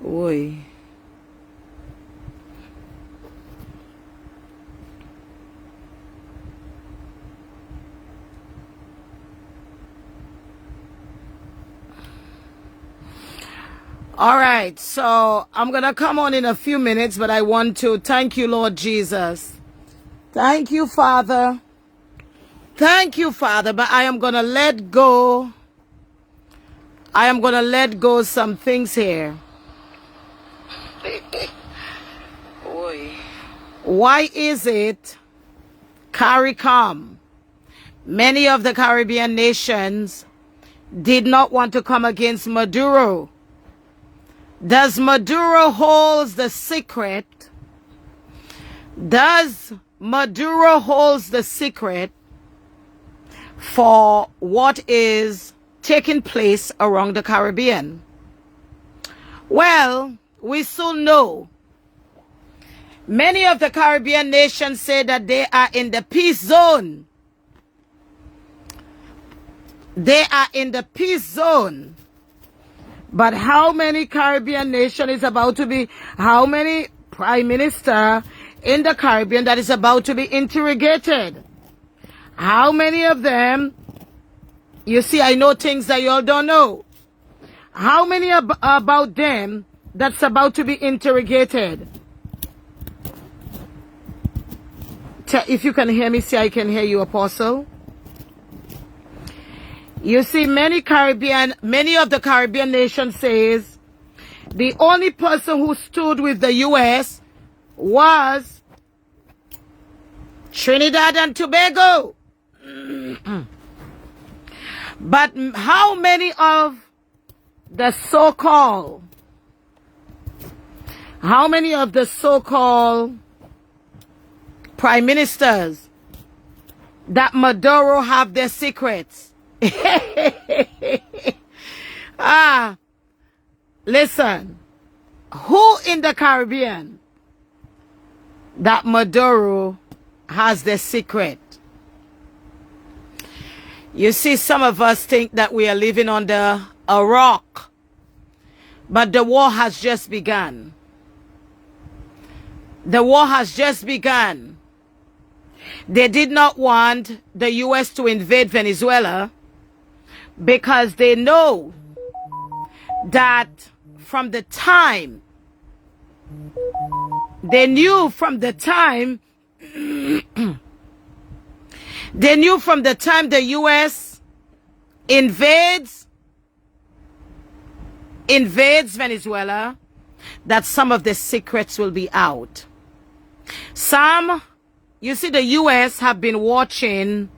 Oi. All right, so I'm going to come on in a few minutes, but I want to thank you, Lord Jesus. Thank you, Father. Thank you, Father, but I am going to let go. I am going to let go some things here. Why is it CARICOM? Many of the Caribbean nations did not want to come against Maduro. Does Maduro hold the secret? Does Maduro hold the secret for what is taking place around the Caribbean? Well, we soon know. Many of the Caribbean nations say that they are in the peace zone. They are in the peace zone. But how many Caribbean nation is about to be, how many prime minister in the Caribbean that is about to be interrogated? How many of them, you see, I know things that you all don't know. How many about them that's about to be interrogated? If you can hear me, see, I can hear you, Apostle. You see, many of the Caribbean nations says the only person who stood with the U.S. was Trinidad and Tobago. But how many of the so-called prime ministers that Maduro have their secrets? Listen, who in the Caribbean that Maduro has their secret? You see, some of us think that we are living under a rock, but the war has just begun. The war has just begun. They did not want the U.S. to invade Venezuela because they know that from the time, they knew from the time the U.S. invades Venezuela, that some of the secrets will be out. You see, the U.S. have been watching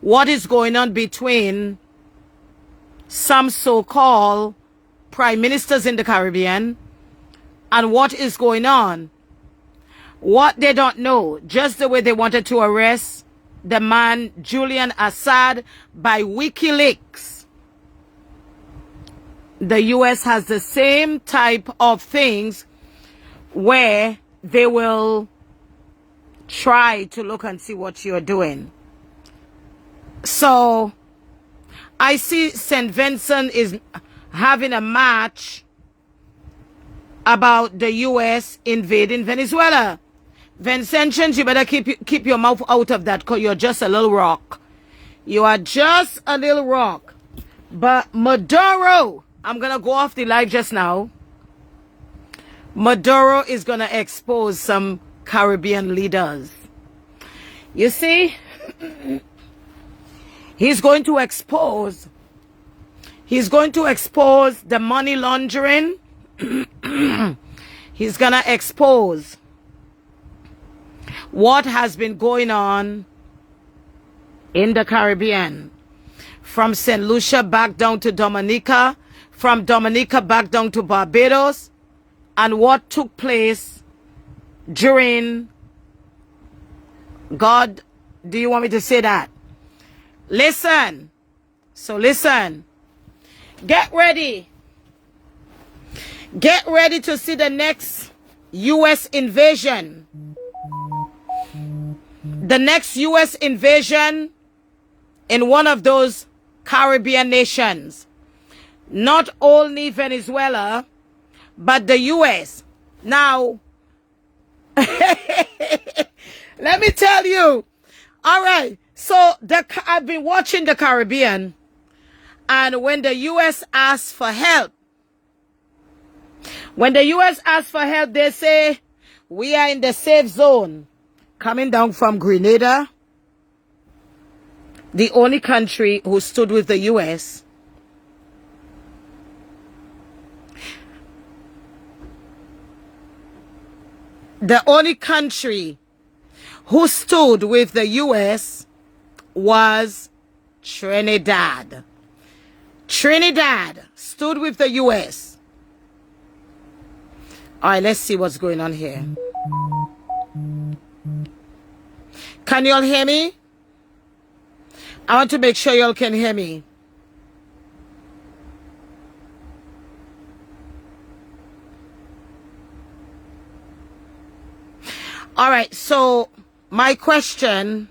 what is going on between some so-called prime ministers in the Caribbean and what is going on. What they don't know, just the way they wanted to arrest the man Julian Assad by WikiLeaks. The U.S. has the same type of things where they will try to look and see what you're doing. So I see St. Vincent is having a match about the U.S. invading Venezuela. Vincentians, you better keep your mouth out of that, because you're just a little rock. You are just a little rock. But Maduro, I'm going to go off the live just now. Maduro is going to expose some Caribbean leaders. You see, he's going to expose the money laundering. He's going to expose what has been going on in the Caribbean, from St. Lucia back down to Dominica, from Dominica back down to Barbados, and what took place during, God, do you want me to say that? Listen. So listen. Get ready. Get ready to see the next U.S. invasion. The next U.S. invasion in one of those Caribbean nations. Not only Venezuela, but the U.S. Now, let me tell you. All right. So I've been watching the Caribbean, and when the U.S. asks for help, they say, we are in the safe zone. Coming down from Grenada, the only country who stood with the U.S. The only country who stood with the U.S. was Trinidad. Trinidad stood with the U.S. All right, let's see what's going on here. Can y'all hear me? I want to make sure y'all can hear me. All right, so my question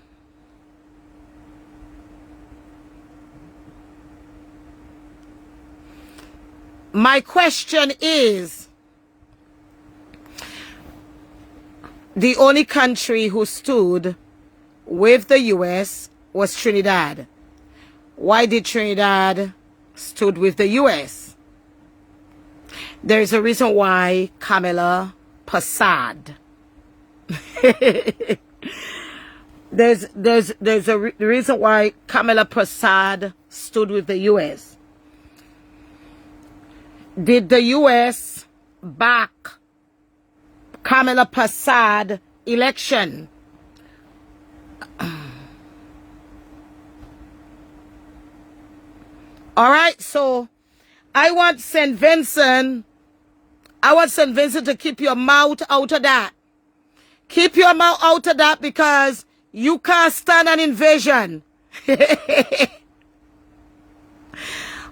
is, the only country who stood with the U.S. was Trinidad. Why did Trinidad stood with the U.S.? There's a reason why Kamala Passad. there's a reason why Kamala Passad stood with the U.S. Did the U.S. back Kamala Passad election? All right, so I want St. Vincent to keep your mouth out of that. Keep your mouth out of that, because you can't stand an invasion.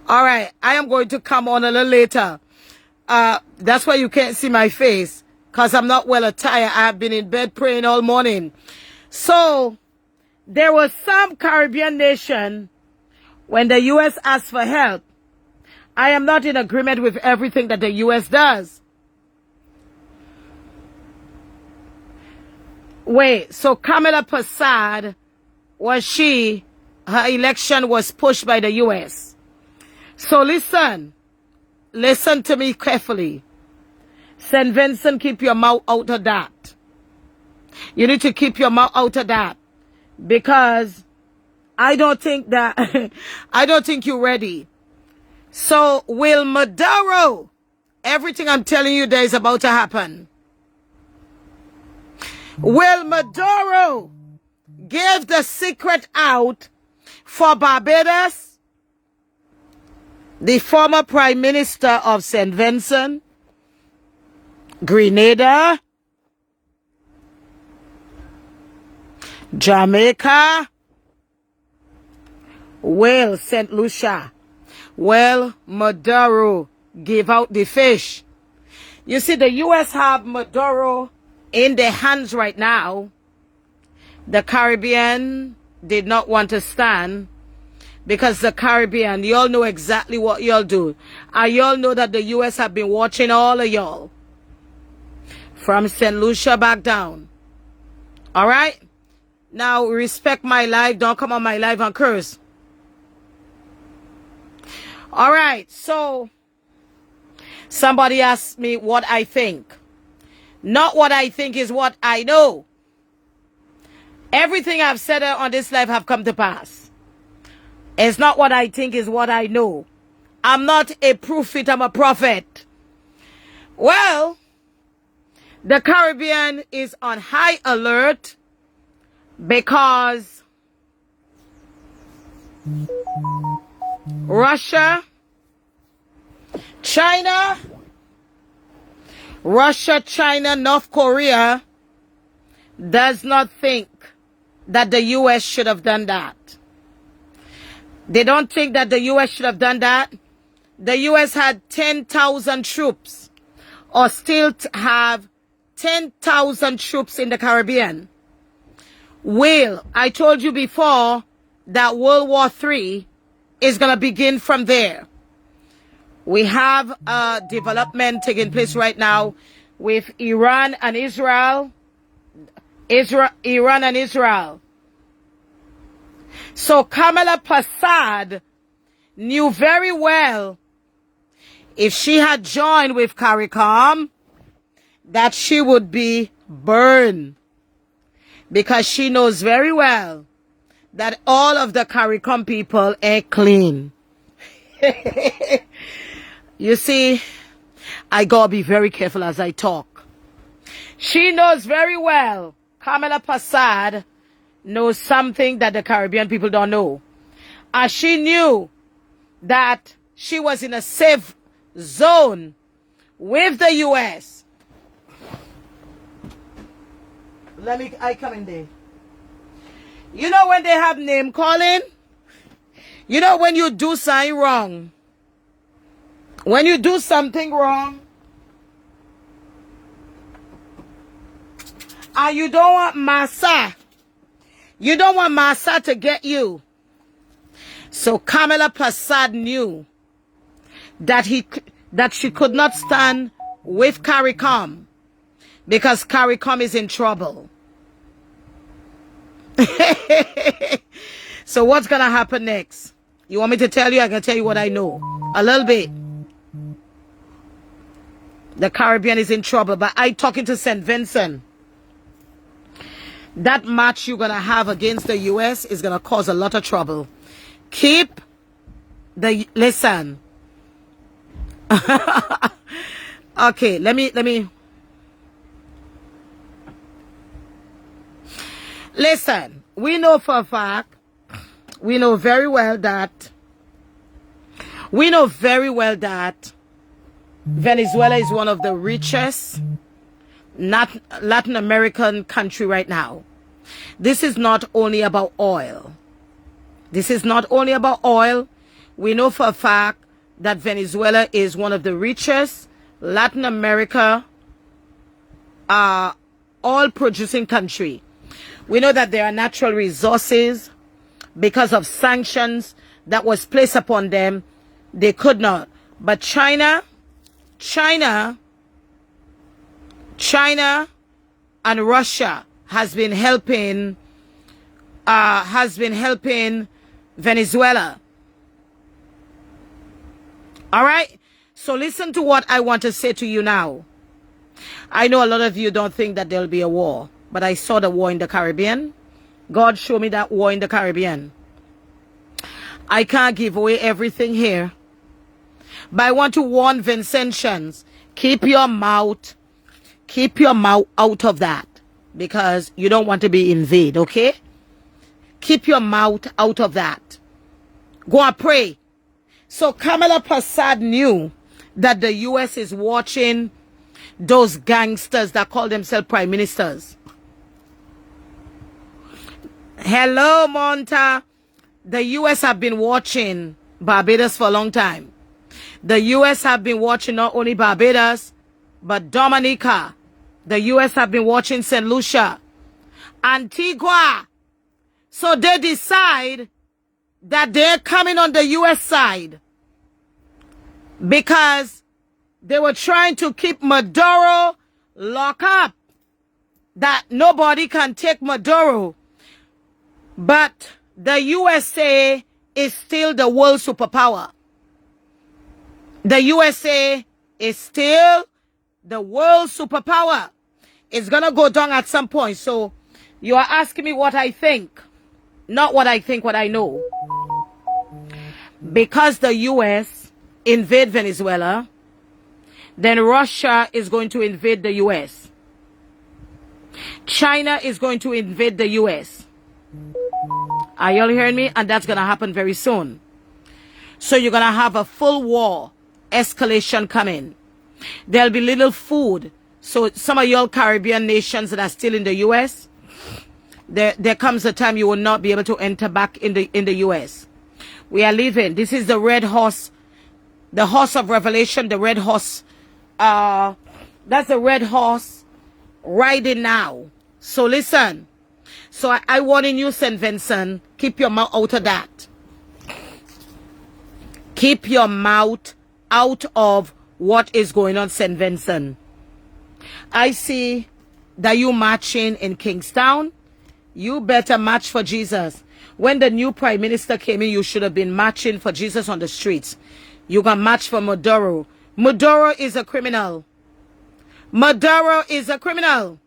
All right, I am going to come on a little later. That's why you can't see my face, because I'm not well attired. I have been in bed praying all morning. So there was some Caribbean nation, when the U.S. asked for help, I am not in agreement with everything that the U.S. does. Wait, so Kamala Passad, her election was pushed by the U.S. So listen to me carefully. St. Vincent, keep your mouth out of that. You need to keep your mouth out of that, because I don't think you're ready. So will Maduro, everything I'm telling you there is about to happen. Will Maduro give the secret out for Barbados, the former Prime Minister of St. Vincent, Grenada, Jamaica, will St. Lucia? Will Maduro give out the fish? You see, the U.S. have Maduro in their hands right now. The Caribbean did not want to stand, because the Caribbean, y'all know exactly what y'all do. And y'all know that the U.S. have been watching all of y'all from St. Lucia back down. All right? Now, respect my life. Don't come on my life and curse. All right. So, somebody asked me what I think. Not what I think is what I know. Everything I've said on this life have come to pass. It's not what I think is what I know. I'm not a prophet, I'm a prophet. Well, the Caribbean is on high alert because Russia, China, North Korea does not think that the U.S. should have done that. They don't think that the U.S. should have done that. The U.S. had 10,000 troops, or still have 10,000 troops in the Caribbean. I told you before that World War III is going to begin from there. We have a development taking place right now with Iran and Israel. Iran and Israel. So Kamala Prasad knew very well if she had joined with CARICOM that she would be burned, because she knows very well that all of the CARICOM people ain't clean. You see, I gotta be very careful as I talk. She knows very well, Kamala Prasad knows something that the Caribbean people don't know. As she knew that she was in a safe zone with the U.S. I come in there. You know when they have name calling? You know when you do something wrong. When you do something wrong, and you don't want Massa. You don't want Massa to get you. So Kamala Prasad knew that she could not stand with CARICOM because CARICOM is in trouble. So what's going to happen next? You want me to tell you? I can tell you what I know. A little bit. The Caribbean is in trouble, but I talking to St. Vincent. That match you're going to have against the U.S. is going to cause a lot of trouble. Listen. Okay, let me. Listen, we know for a fact, we know very well that Venezuela is one of the richest Latin American country right now. This is not only about oil. This is not only about oil. We know for a fact that Venezuela is one of the richest Latin America oil producing country. We know that there are natural resources. Because of sanctions that was placed upon them, they could not. But China and Russia has been helping Venezuela. All right? So listen to what I want to say to you now. I know a lot of you don't think that there'll be a war, but I saw the war in the Caribbean. God showed me that war in the Caribbean. I can't give away everything here, but I want to warn Vincentians, keep your mouth out of that, because you don't want to be invaded, okay? Keep your mouth out of that. Go and pray. So Kamala Prasad knew that the U.S. is watching those gangsters that call themselves prime ministers. Hello, Monta. The U.S. have been watching Barbados for a long time. The U.S. have been watching not only Barbados, but Dominica. The U.S. have been watching St. Lucia, Antigua. So they decide that they're coming on the U.S. side because they were trying to keep Maduro locked up, that nobody can take Maduro. But the USA is still the world superpower. The USA is still the world superpower. It's going to go down at some point. So you are asking me what I think. Not what I think, what I know. Because the US invade Venezuela, then Russia is going to invade the US. China is going to invade the US. Are y'all hearing me? And that's going to happen very soon. So you're going to have a full war escalation coming. There'll be little food. So some of y'all Caribbean nations that are still in the U.S., there comes a time you will not be able to enter back in the U.S. We are leaving. This is the red horse, the horse of revelation, the red horse. That's the red horse riding now. So listen. So I warning you, St. Vincent, keep your mouth out of that. Keep your mouth out of what is going on St. Vincent. I see that you marching in Kingstown. You better march for Jesus. When the new prime minister came in, you should have been marching for Jesus on the streets. You can march for Maduro. Maduro is a criminal. Maduro is a criminal.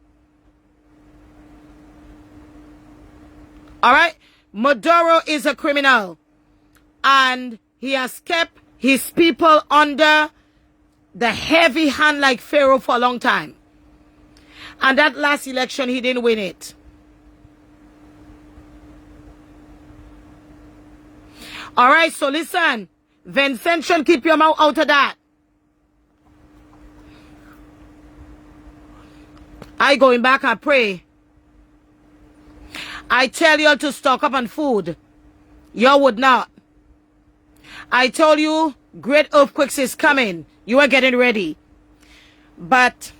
All right? Maduro is a criminal. And he has kept his people under the heavy hand like Pharaoh for a long time. And that last election, he didn't win it. All right, so listen. Vincentian, keep your mouth out of that. I going back and pray. I tell you all to stock up on food. You would not. I told you great earthquakes is coming. You are getting ready. But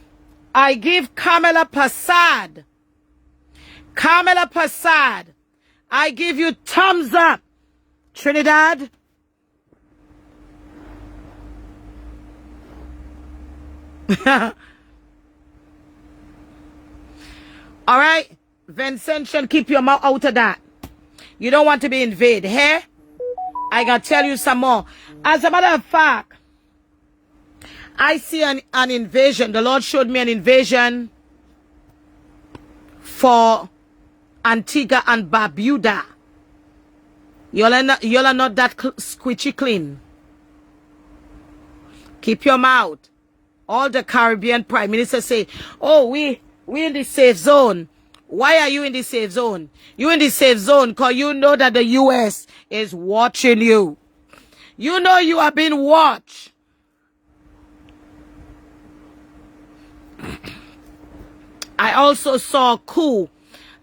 I give Kamala Passad. Kamala Passad. I give you thumbs up. Trinidad. All right. Vincentian, keep your mouth out of that. You don't want to be invaded. Hey? I gotta tell you some more. As a matter of fact, I see an invasion. The Lord showed me an invasion for Antigua and Barbuda. Y'all are not that squishy clean. Keep your mouth. All the Caribbean prime ministers say, oh, we in the safe zone. Why are you in the safe zone? You in the safe zone because you know that the U.S. is watching you. You know you are being watched. I also saw a coup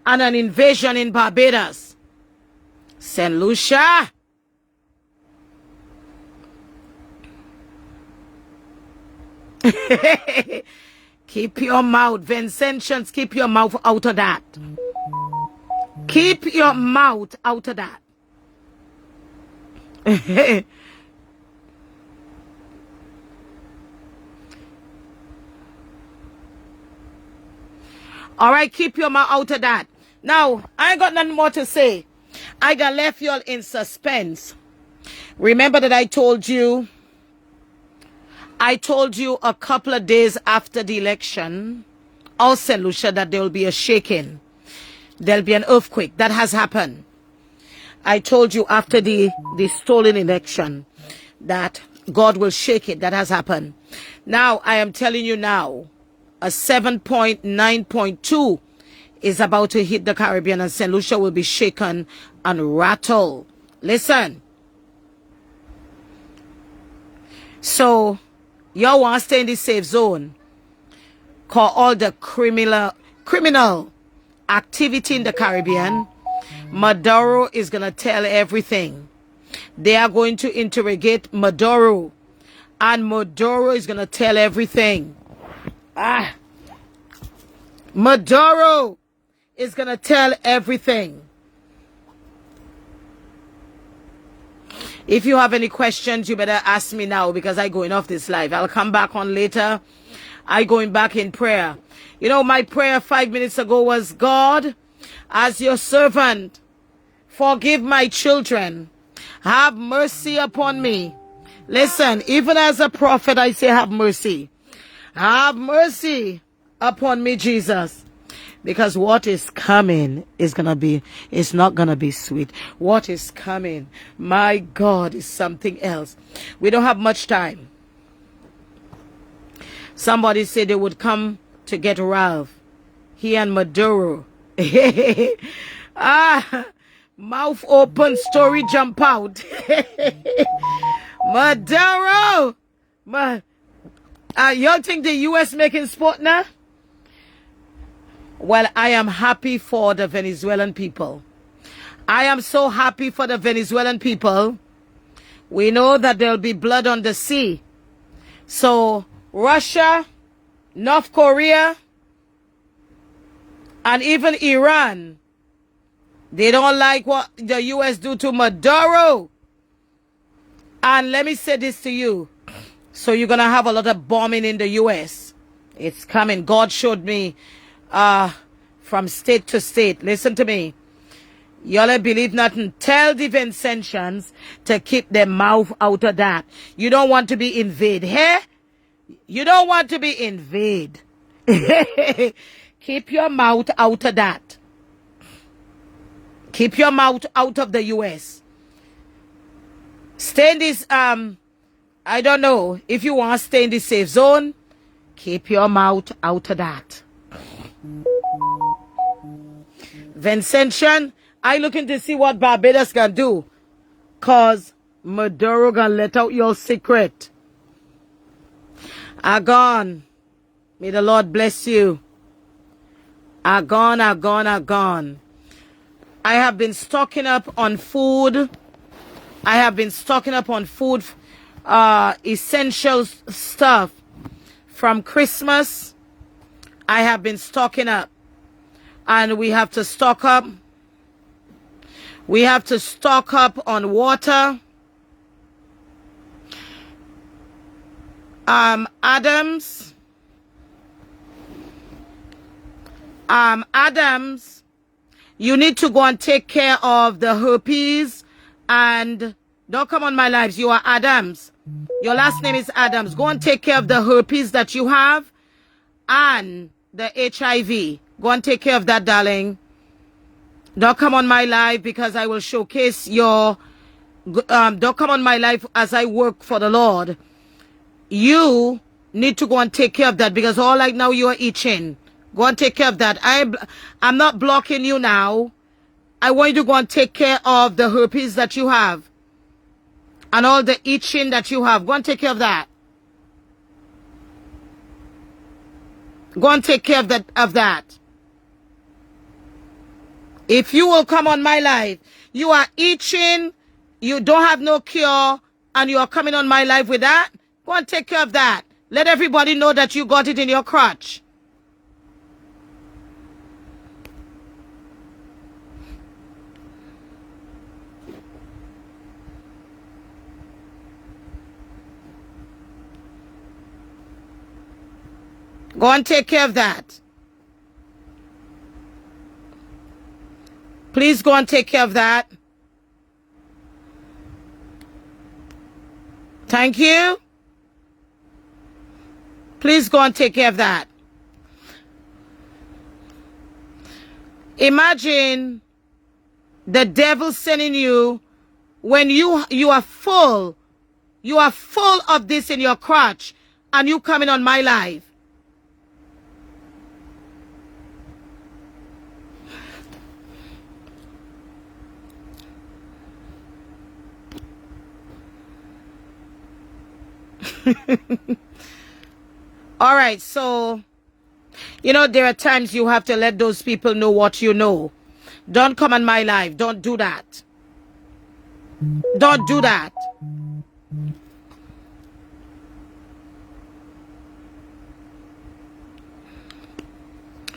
and an invasion in Barbados. St. Lucia. Keep your mouth, Vincentians, keep your mouth out of that. Keep your mouth out of that. All right, keep your mouth out of that. Now, I ain't got nothing more to say. I got left y'all in suspense. Remember that I told you a couple of days after the election, of St. Lucia, that there will be a shaking. There'll be an earthquake. That has happened. I told you after the stolen election that God will shake it. That has happened. Now, I am telling you now, a 7.9.2 is about to hit the Caribbean, and St. Lucia will be shaken and rattled. Listen. So, y'all want to stay in this safe zone. Call all the criminal activity in the Caribbean. Maduro is going to tell everything. They are going to interrogate Maduro. And Maduro is going to tell everything. Maduro is going to tell everything. If you have any questions, you better ask me now because I'm going off this live. I'll come back on later. I'm going back in prayer. You know, my prayer 5 minutes ago was, God, as your servant, forgive my children. Have mercy upon me. Listen, even as a prophet, I say have mercy. Have mercy upon me, Jesus. Because what is coming is it's not going to be sweet. What is coming, my God, is something else. We don't have much time. Somebody said they would come to get Ralph. He and Maduro. Mouth open, story jump out. Maduro. Y'all think the U.S. making sport now? Well, I am happy for the Venezuelan people. I am so happy for the Venezuelan people. We know that there'll be blood on the sea. So, Russia, North Korea, and even Iran, they don't like what the U.S. do to Maduro. And let me say this to you. So you're going to have a lot of bombing in the U.S. It's coming. God showed me from state to state. Listen to me. Y'all ain't believe nothing. Tell the Vincentians to keep their mouth out of that. You don't want to be invaded. Hey? You don't want to be invaded. Keep your mouth out of that. Keep your mouth out of the U.S. Stay in this, I don't know. If you want to stay in the safe zone, keep your mouth out of that. Vincentian, I looking to see what Barbados can do. Cause Maduro gonna let out your secret. Gone. May the Lord bless you. Gone. I have been stocking up on food. I have been stocking up on food, essential stuff from Christmas. I have been stocking up. And we have to stock up. We have to stock up on water. Adams, you need to go and take care of the herpes. And don't come on my lives. You are Adams. Your last name is Adams. Go and take care of the herpes that you have and the HIV. Go and take care of that, darling. Don't come on my live because I will showcase your... don't come on my live as I work for the Lord. You need to go and take care of that because all right now you are itching. Go and take care of that. I'm not blocking you now. I want you to go and take care of the herpes that you have. And all the itching that you have. Go and take care of that. Go and take care of that. If you will come on my live, you are itching, you don't have no cure, and you are coming on my live with that, go and take care of that. Let everybody know that you got it in your crotch. Go and take care of that. Please go and take care of that. Thank you. Please go and take care of that. Imagine the devil sending you when you are full of this in your crotch and you coming on my live. All right, so, there are times you have to let those people know what you know. Don't come on my live. Don't do that. Don't do that.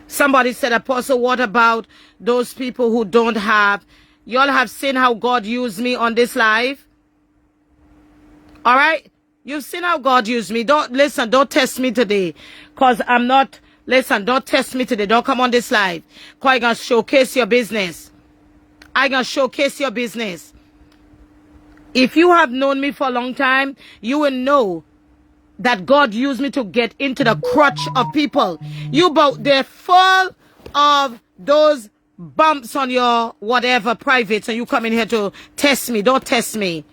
Somebody said, Apostle, what about those people who don't have? Y'all have seen how God used me on this live? All right? You've seen how God used me. Don't test me today. Because don't test me today. Don't come on this live. Because I'm going to showcase your business. I'm going to showcase your business. If you have known me for a long time, you will know that God used me to get into the crutch of people. They're full of those bumps on your whatever privates, and you come in here to test me. Don't test me.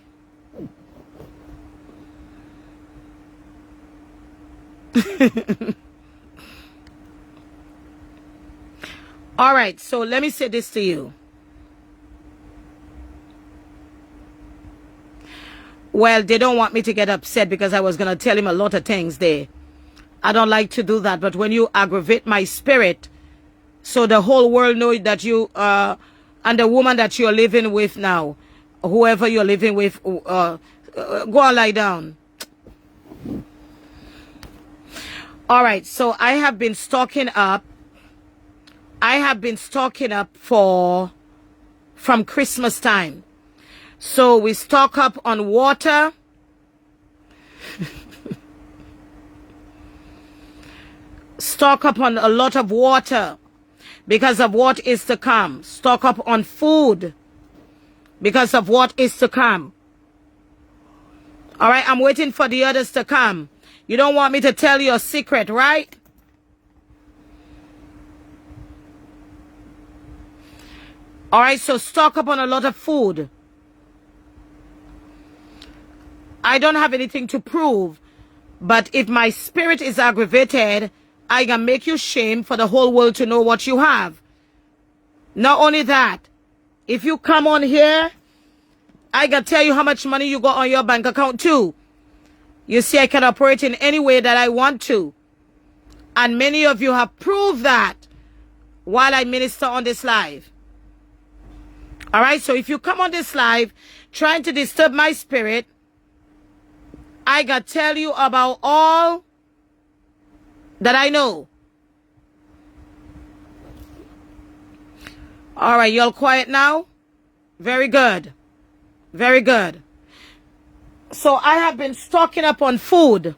All right, so let me say this to you. Well, they don't want me to get upset because I was going to tell him a lot of things there. I don't like to do that, but when you aggravate my spirit, so the whole world knows that you, and the woman that you're living with now, whoever you're living with, go and lie down. All right, so I have been stocking up. From Christmas time. So we stock up on water. Stock up on a lot of water because of what is to come. Stock up on food because of what is to come. All right, I'm waiting for the others to come. You don't want me to tell you a secret, right? All right, so stock up on a lot of food. I don't have anything to prove, but if my spirit is aggravated, I can make you shame for the whole world to know what you have. Not only that, if you come on here, I can tell you how much money you got on your bank account too. You see, I can operate in any way that I want to. And many of you have proved that while I minister on this live. All right, so if you come on this live trying to disturb my spirit, I can tell you about all that I know. All right, you all quiet now? Very good. Very good. So I have been stocking up on food.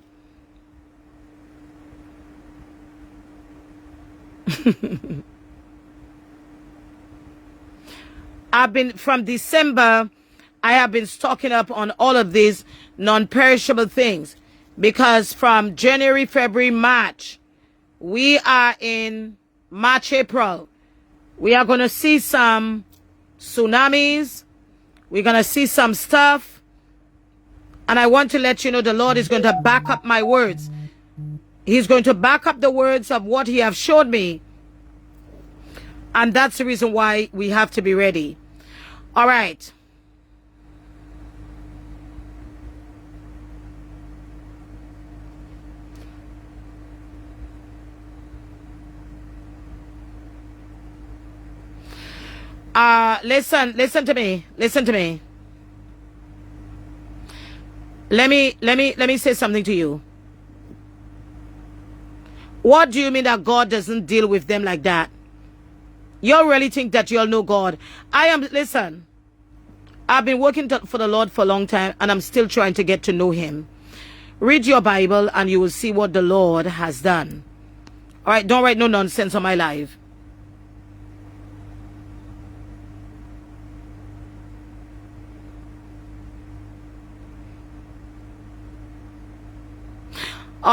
From December, I have been stocking up on all of these non-perishable things. Because from January, February, March, we are in March, April. We are going to see some tsunamis. We're going to see some stuff. And I want to let you know the Lord is going to back up my words. He's going to back up the words of what he has showed me. And that's the reason why we have to be ready. All right. Listen to me. Listen to me. Let me say something to you. What do you mean that God doesn't deal with them like that? You really think that you all know God? Listen, I've been working for the Lord for a long time, and I'm still trying to get to know him. Read your Bible and you will see what the Lord has done. All right, don't write no nonsense on my life.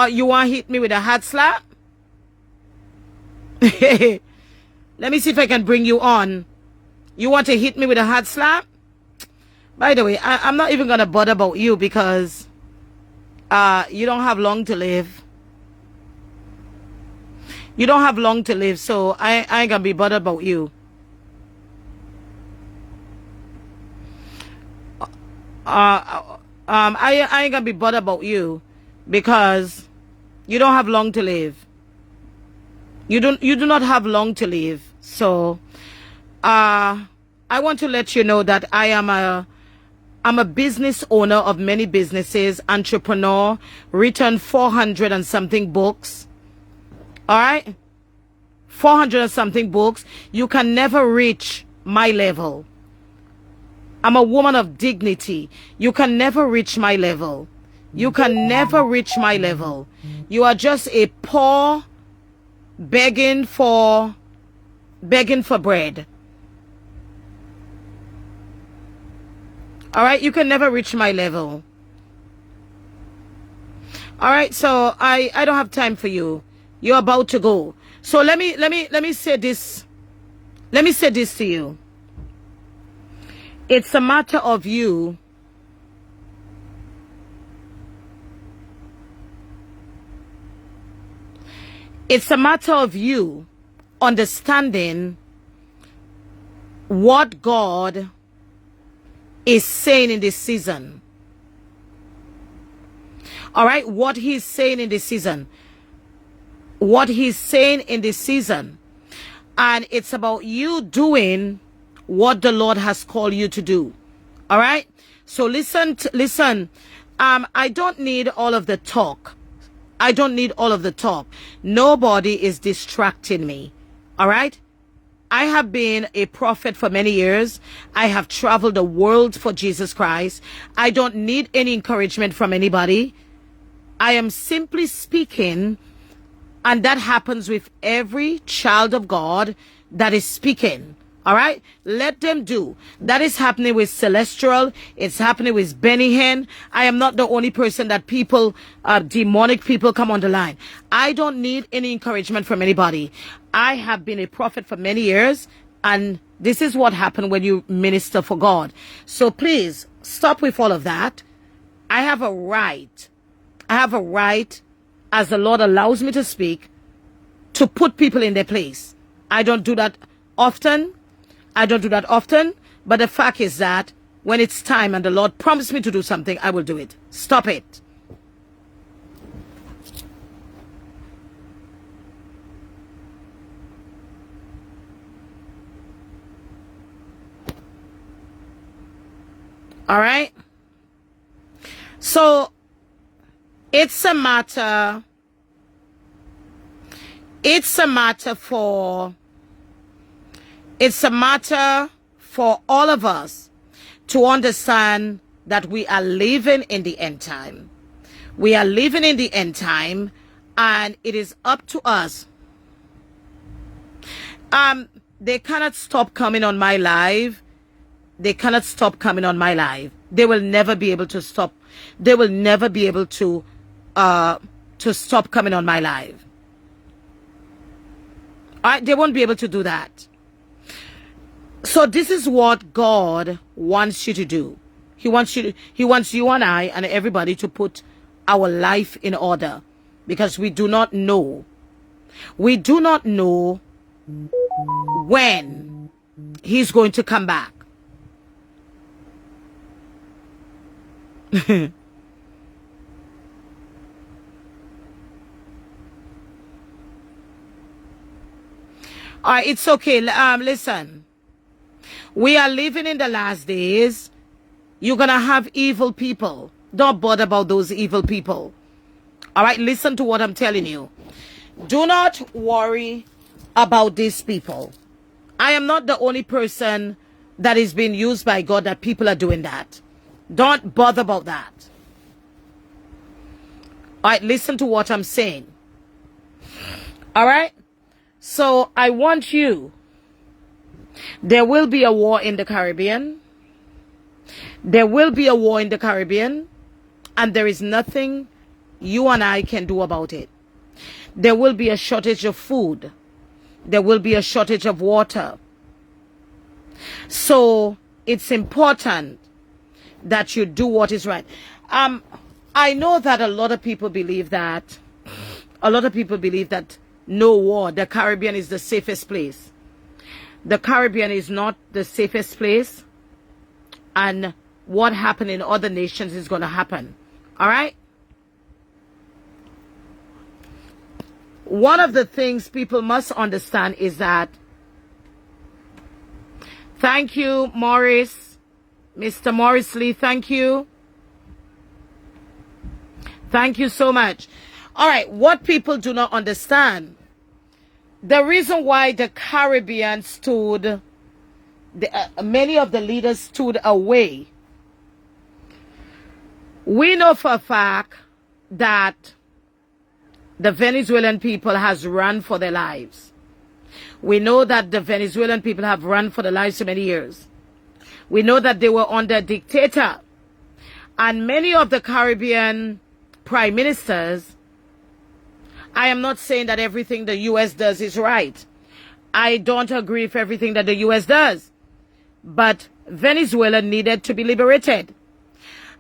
You want to hit me with a hard slap? Let me see if I can bring you on. You want to hit me with a hard slap? By the way, I'm not even going to bother about you because you don't have long to live. You don't have long to live, so I ain't going to be bothered about you. I ain't going to be bothered about you because you don't have long to live. You do not have long to live. So I want to let you know that I'm a business owner of many businesses, entrepreneur, written 400 and something books. All right? 400 and something books. You can never reach my level. I'm a woman of dignity. You can never reach my level. You can never reach my level. You are just a poor begging for bread. All right, you can never reach my level. All right, so I don't have time for you. You're about to go. So let me say this. Let me say this to you. It's a matter of you understanding what God is saying in this season. All right, what he's saying in this season. What he's saying in this season. And it's about you doing what the Lord has called you to do. All right? So listen. I don't need all of the talk. I don't need all of the talk. Nobody is distracting me. All right? I have been a prophet for many years. I have traveled the world for Jesus Christ. I don't need any encouragement from anybody. I am simply speaking And that happens with every child of God that is speaking. All right? Let them do. That is happening with Celestial. It's happening with Benny Hinn. I am not the only person that people, demonic people come on the line. I don't need any encouragement from anybody. I have been a prophet for many years, and this is what happened when you minister for God. So please stop with all of that. I have a right. I have a right, as the Lord allows me to speak, to put people in their place. I don't do that often. But the fact is that when it's time and the Lord promised me to do something, I will do it. Stop it. All right? So, it's a matter for all of us to understand that we are living in the end time. We are living in the end time, and it is up to us. They cannot stop coming on my live. They cannot stop coming on my live. They will never be able to stop. They will never be able to stop coming on my live. All right? They won't be able to do that. So this is what God wants you to do. He wants you and I and everybody to put our life in order, because we do not know. We do not know when he's going to come back. All right, it's okay. Listen. We are living in the last days. You're going to have evil people. Don't bother about those evil people. All right, listen to what I'm telling you. Do not worry about these people. I am not the only person that is being used by God that people are doing that. Don't bother about that. All right, listen to what I'm saying. All right? So I want you. There will be a war in the Caribbean. There will be a war in the Caribbean, and there is nothing you and I can do about it. There will be a shortage of food. There will be a shortage of water. So it's important that you do what is right. I know that a lot of people believe that. No war. The Caribbean is the safest place. The Caribbean is not the safest place, and what happened in other nations is going to happen. All right? One of the things people must understand is that, thank you, Morris, Mr. Morris Lee, thank you. Thank you so much. All right, what people do not understand, the reason why the Caribbean stood, many of the leaders stood away. We know for a fact that the Venezuelan people has run for their lives. We know that the Venezuelan people have run for their lives for many years. We know that they were under a dictator. And many of the Caribbean prime ministers, I am not saying that everything the U.S. does is right. I don't agree with everything that the U.S. does. But Venezuela needed to be liberated.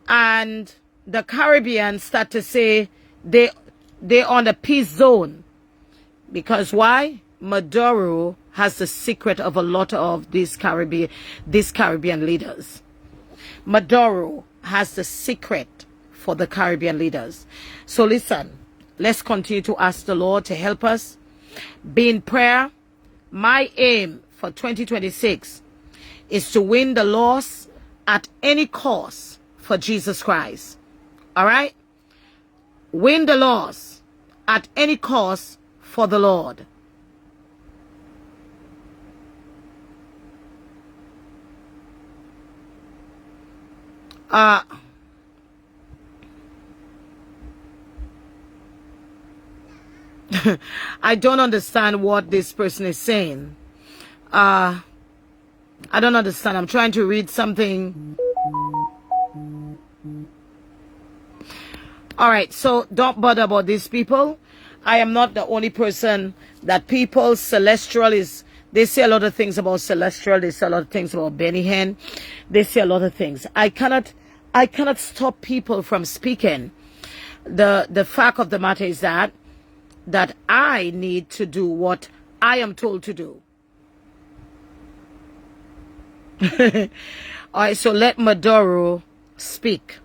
And the Caribbean start to say they're on a peace zone. Because why? Maduro has the secret of a lot of these Caribbean leaders. Maduro has the secret for the Caribbean leaders. So listen. Let's continue to ask the Lord to help us. Be in prayer. My aim for 2026 is to win the loss at any cost for Jesus Christ. All right? Win the loss at any cost for the Lord. I don't understand what this person is saying. I don't understand. I'm trying to read something. All right, so don't bother about these people. I am not the only person that people, celestial is, they say a lot of things about celestial. They say a lot of things about Benny Hinn. They say a lot of things. I cannot stop people from speaking. The fact of the matter is that I need to do what I am told to do. All right, so let Maduro speak.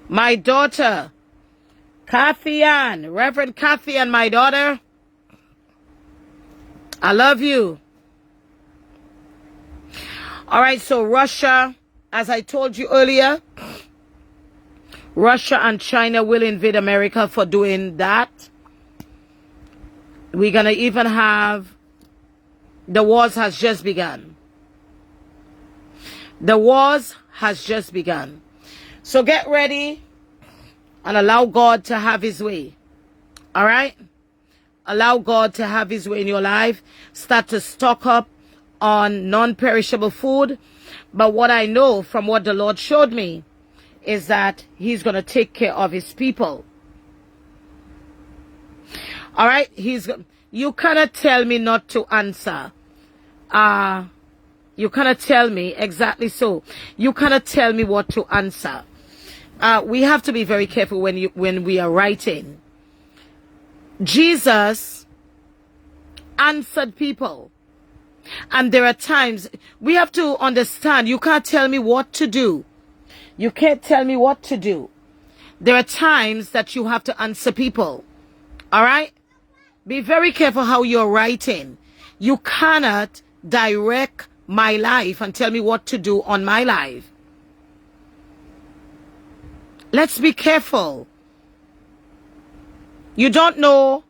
My daughter, Kathy Ann, Reverend Kathy Ann, my daughter, I love you. All right, so Russia, as I told you earlier, Russia and China will invade America for doing that. We're going to even have, the wars has just begun. The wars has just begun. So get ready and allow God to have his way. All right? Allow God to have his way in your life. Start to stock up on non-perishable food. But what I know from what the Lord showed me is that he's going to take care of his people. All right? You cannot tell me not to answer. You cannot tell me exactly so. You cannot tell me what to answer. We have to be very careful when we are writing. Jesus answered people. And there are times we have to understand, you can't tell me what to do. You can't tell me what to do. There are times that you have to answer people. All right? Be very careful how you're writing. You cannot direct my life and tell me what to do on my life. Let's be careful. You don't know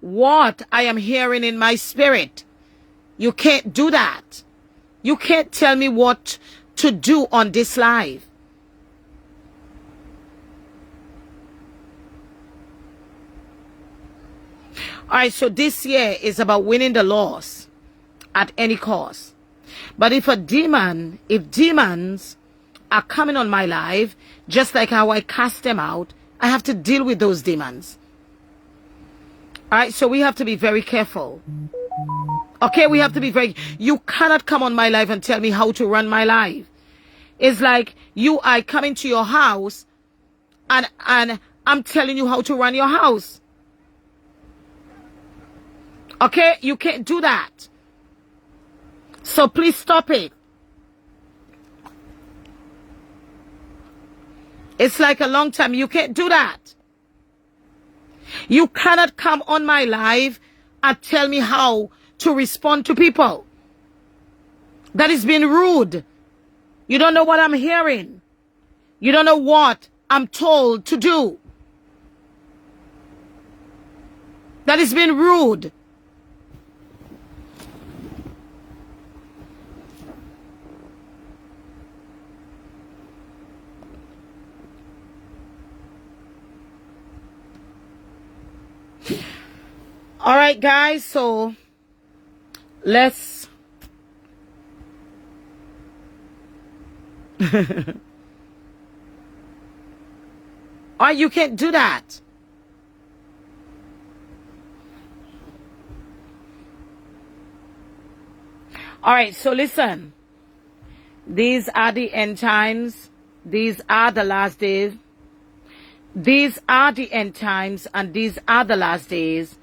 what I am hearing in my spirit. You can't do that. You can't tell me what to do on this live. All right, so this year is about winning the loss at any cost. But if demons are coming on my life, just like how I cast them out, I have to deal with those demons. All right, so we have to be very careful. Okay, we have to be very... You cannot come on my life and tell me how to run my life. It's like I come into your house and I'm telling you how to run your house. Okay, you can't do that. So please stop it. It's like a long time. You can't do that. You cannot come on my live and tell me how to respond to people. That is being rude. You don't know what I'm hearing. You don't know what I'm told to do. That is being rude. All right, guys, so let's or you can't do that. All right, so listen. These are the end times. These are the last days. These are the end times, and these are the last days.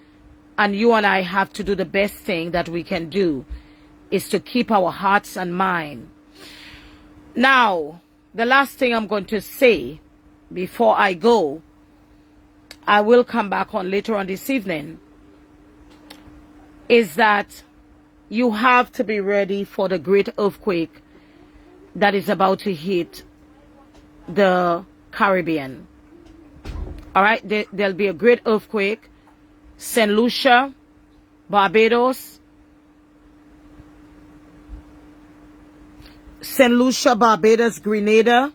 And you and I have to do the best thing that we can do, is to keep our hearts and mind. Now, the last thing I'm going to say before I go, I will come back on later on this evening, is that you have to be ready for the great earthquake that is about to hit the Caribbean. All right, there'll be a great earthquake. St. Lucia, Barbados, St. Lucia, Barbados, Grenada.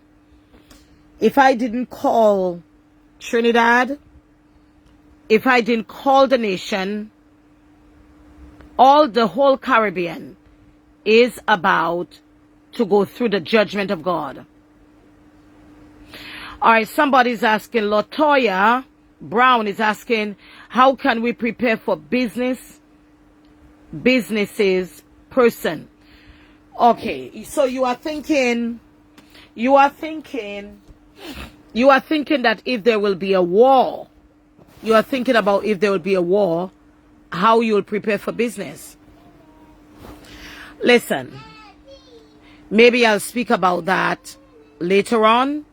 If I didn't call Trinidad, if I didn't call the nation, the whole Caribbean is about to go through the judgment of God. All right, somebody's asking, Latoya Brown is asking, how can we prepare for businesses, person? Okay, so you are thinking that if there will be a war, you are thinking about if there will be a war, how you will prepare for business. Listen, maybe I'll speak about that later on.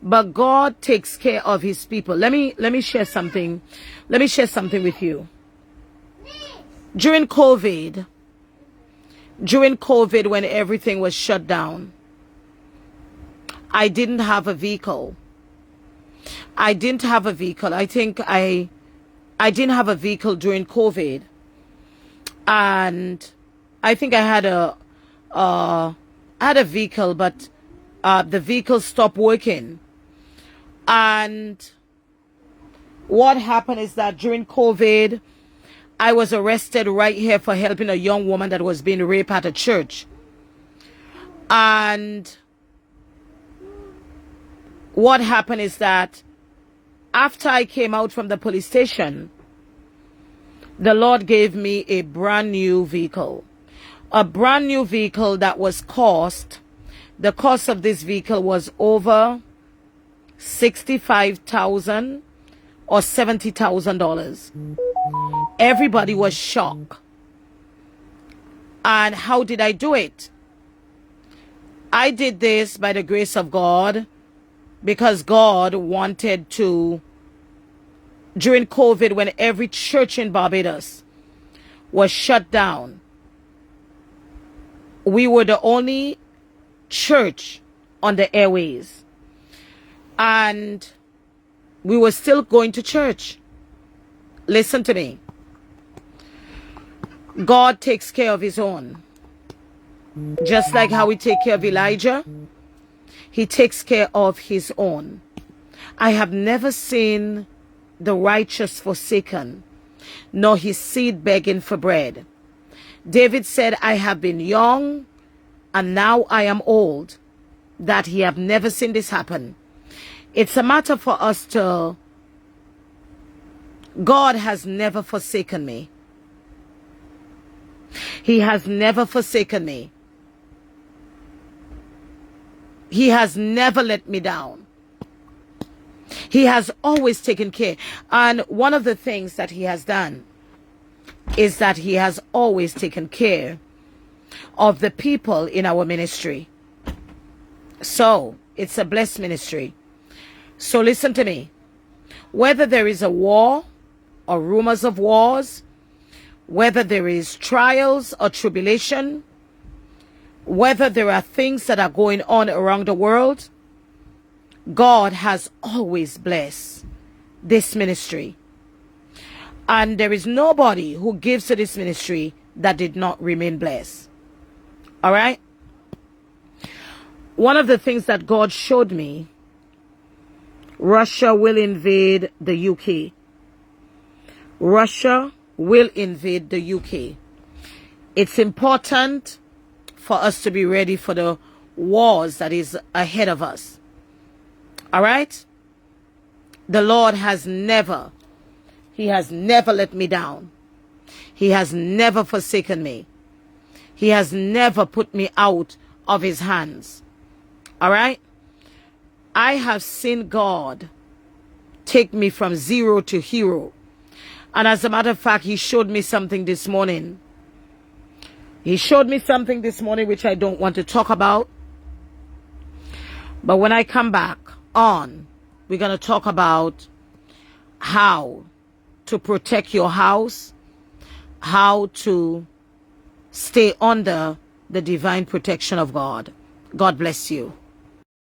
But God takes care of his people. Let me share something. Let me share something with you. During COVID, when everything was shut down, I didn't have a vehicle. I think I didn't have a vehicle during COVID. And I think I had a vehicle, but the vehicle stopped working. And what happened is that during COVID, I was arrested right here for helping a young woman that was being raped at a church. And what happened is that after I came out from the police station, the Lord gave me a brand new vehicle. A brand new vehicle that was the cost of this vehicle was over $65,000 or $70,000. Everybody was shocked. And how did I do it? I did this by the grace of God, because God wanted to, during COVID, when every church in Barbados was shut down, we were the only church on the airways. And we were still going to church. Listen to me. God takes care of his own. Just like how he take care of Elijah, he takes care of his own. I have never seen the righteous forsaken, nor his seed begging for bread. David said, I have been young, and now I am old, that he have never seen this happen. It's a matter for us to, God has never forsaken me. He has never forsaken me. He has never let me down. He has always taken care. And one of the things that he has done is that he has always taken care of the people in our ministry. So it's a blessed ministry. So listen to me. Whether there is a war or rumors of wars, whether there is trials or tribulation, whether there are things that are going on around the world, God has always blessed this ministry. And there is nobody who gives to this ministry that did not remain blessed. All right? One of the things that God showed me, Russia will invade the UK. Russia will invade the UK. It's important for us to be ready for the wars that is ahead of us. All right? The Lord has never, he has never let me down. He has never forsaken me. He has never put me out of his hands. All right? I have seen God take me from zero to hero. And as a matter of fact, he showed me something this morning. He showed me something this morning which I don't want to talk about. But when I come back on, we're going to talk about how to protect your house, how to stay under the divine protection of God. God bless you.